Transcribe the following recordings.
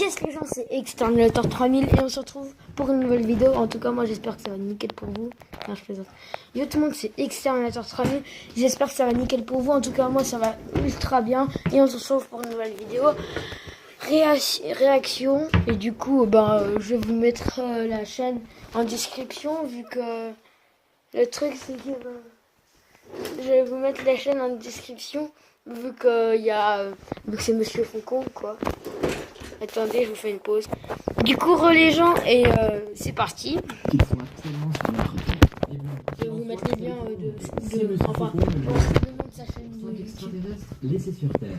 Yes les gens, c'est Exterminator 3000 et on se retrouve pour une nouvelle vidéo. En tout cas moi j'espère que ça va nickel pour vous. Non, je plaisante. Yo tout le monde, c'est Exterminator 3000. J'espère que ça va nickel pour vous. En tout cas moi ça va ultra bien. Et on se retrouve pour une nouvelle vidéo. Réaction. Et du coup je vais vous mettre la chaîne en description. Vu que le truc c'est que je vais vous mettre la chaîne en description. Vu que c'est Monsieur Faucon quoi. Attendez, je vous fais une pause. Du coup, les gens, et c'est parti. Qu'ils sont actuellement sur notre terre. Je vais vous mettre les liens Enfin, le nom de sa chaîne de extraterrestre laissé sur Terre.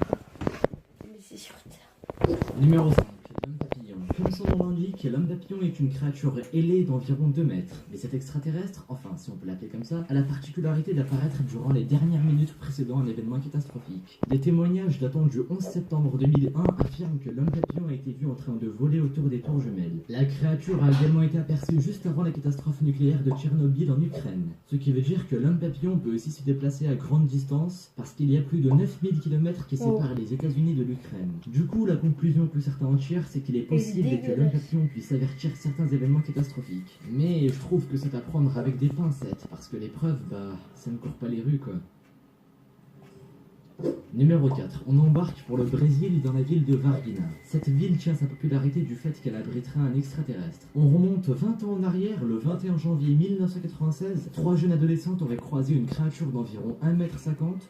Laissé sur Terre. Numéro 5, l'homme papillon. Comme son nom l'indique, l'homme papillon est une créature ailée d'environ 2 mètres. Mais cet extraterrestre, enfin si on peut l'appeler comme ça, a la particularité d'apparaître durant les dernières minutes précédant un événement catastrophique. Des témoignages datant du 11 septembre 2001 affirment que l'homme papillon a été vu en train de voler autour des tours jumelles. La créature a également été aperçue juste avant la catastrophe nucléaire de Tchernobyl en Ukraine. Ce qui veut dire que l'homme papillon peut aussi se déplacer à grande distance parce qu'il y a plus de 9000 km qui séparent les États-Unis de l'Ukraine. Du coup, la conclusion que certains en tirent, c'est qu'il est possible que l'homme papillon puisse avertir certains événements catastrophiques. Mais je trouve que c'est à prendre avec des pincettes parce que les preuves, ça ne court pas les rues quoi. Numéro 4. On embarque pour le Brésil dans la ville de Varginha. Cette ville tient sa popularité du fait qu'elle abriterait un extraterrestre. On remonte 20 ans en arrière, le 21 janvier 1996, 3 jeunes adolescentes auraient croisé une créature d'environ 1,50 m,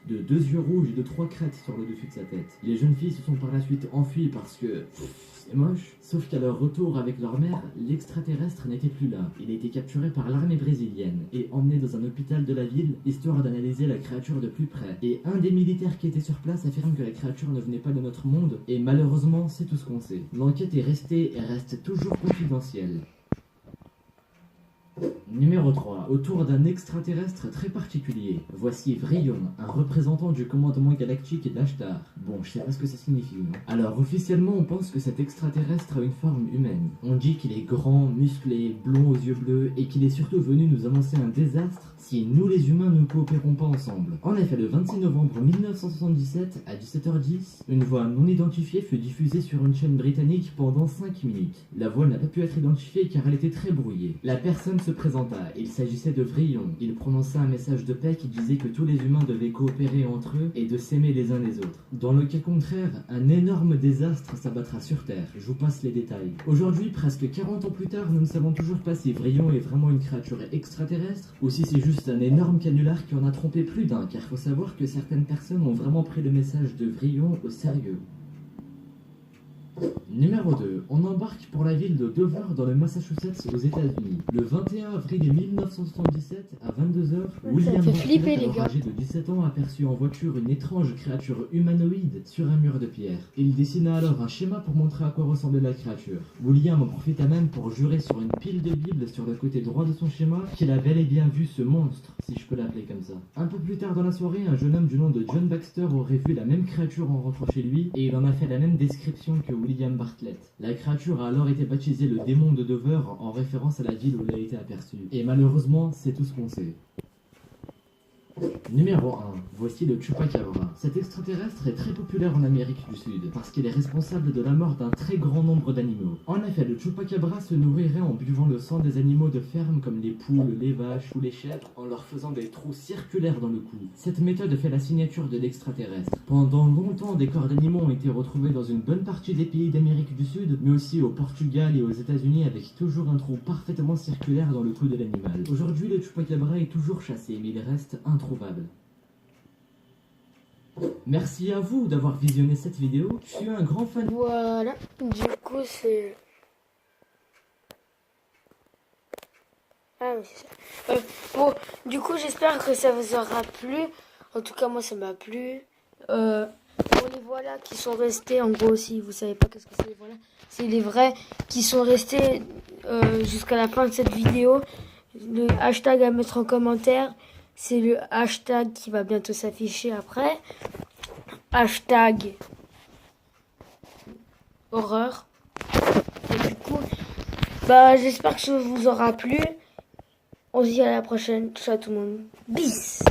de 2 yeux rouges et de 3 crêtes sur le dessus de sa tête. Les jeunes filles se sont par la suite enfuies parce que... c'est moche. Sauf qu'à leur retour avec leur mère, l'extraterrestre n'était plus là. Il a été capturé par l'armée brésilienne et emmené dans un hôpital de la ville, histoire d'analyser la créature de plus près. Et un des militaires qui était sur place affirme que la créature ne venait pas de notre monde, et malheureusement, c'est tout ce qu'on sait. L'enquête est restée et reste toujours confidentielle. Numéro 3. Autour d'un extraterrestre très particulier. Voici Vrillon, un représentant du commandement galactique et d'Ashtar. Bon, je sais pas ce que ça signifie, non? Alors, officiellement, on pense que cet extraterrestre a une forme humaine. On dit qu'il est grand, musclé, blond aux yeux bleus, et qu'il est surtout venu nous annoncer un désastre si nous les humains ne coopérons pas ensemble. En effet, le 26 novembre 1977, à 17h10, une voix non identifiée fut diffusée sur une chaîne britannique pendant 5 minutes. La voix n'a pas pu être identifiée car elle était très brouillée. La personne se présenta. Il s'agissait de Vrillon. Il prononça un message de paix qui disait que tous les humains devaient coopérer entre eux et de s'aimer les uns les autres. Dans le cas contraire, un énorme désastre s'abattra sur Terre. Je vous passe les détails. Aujourd'hui, presque 40 ans plus tard, nous ne savons toujours pas si Vrillon est vraiment une créature extraterrestre ou si c'est juste un énorme canular qui en a trompé plus d'un, car faut savoir que certaines personnes ont vraiment pris le message de Vrillon au sérieux. Numéro 2. On embarque pour la ville de Dover dans le Massachusetts aux États-Unis. Le 21 avril 1977 à 22h, William Bartlett, âgé de 17 ans, aperçut en voiture une étrange créature humanoïde sur un mur de pierre. Il dessina alors un schéma pour montrer à quoi ressemblait la créature. William en profita même pour jurer sur une pile de Bible sur le côté droit de son schéma qu'il a bel et bien vu ce monstre, si je peux l'appeler comme ça. Un peu plus tard dans la soirée, un jeune homme du nom de John Baxter aurait vu la même créature en rentrant chez lui et il en a fait la même description que William Bartlett. La créature a alors été baptisée le démon de Dover en référence à la ville où elle a été aperçue. Et malheureusement, c'est tout ce qu'on sait. Numéro 1. Voici le Chupacabra. Cet extraterrestre est très populaire en Amérique du Sud parce qu'il est responsable de la mort d'un très grand nombre d'animaux. En effet, le Chupacabra se nourrirait en buvant le sang des animaux de ferme comme les poules, les vaches ou les chèvres en leur faisant des trous circulaires dans le cou. Cette méthode fait la signature de l'extraterrestre. Pendant longtemps, des corps d'animaux ont été retrouvés dans une bonne partie des pays d'Amérique du Sud, mais aussi au Portugal et aux États-Unis avec toujours un trou parfaitement circulaire dans le cou de l'animal. Aujourd'hui, le Chupacabra est toujours chassé, mais il reste introuvable. Merci à vous d'avoir visionné cette vidéo. Je suis un grand fan. Voilà, du coup c'est... Ah oui, c'est ça. Bon, du coup j'espère que ça vous aura plu. En tout cas moi ça m'a plu. Pour les voilà qui sont restés, en gros si vous savez pas qu'est-ce que c'est les voilà, c'est les vrais qui sont restés jusqu'à la fin de cette vidéo. Le hashtag à mettre en commentaire, c'est le hashtag qui va bientôt s'afficher après. Hashtag horreur. Et du coup, j'espère que ça vous aura plu. On se dit à la prochaine. Ciao tout le monde. Bis.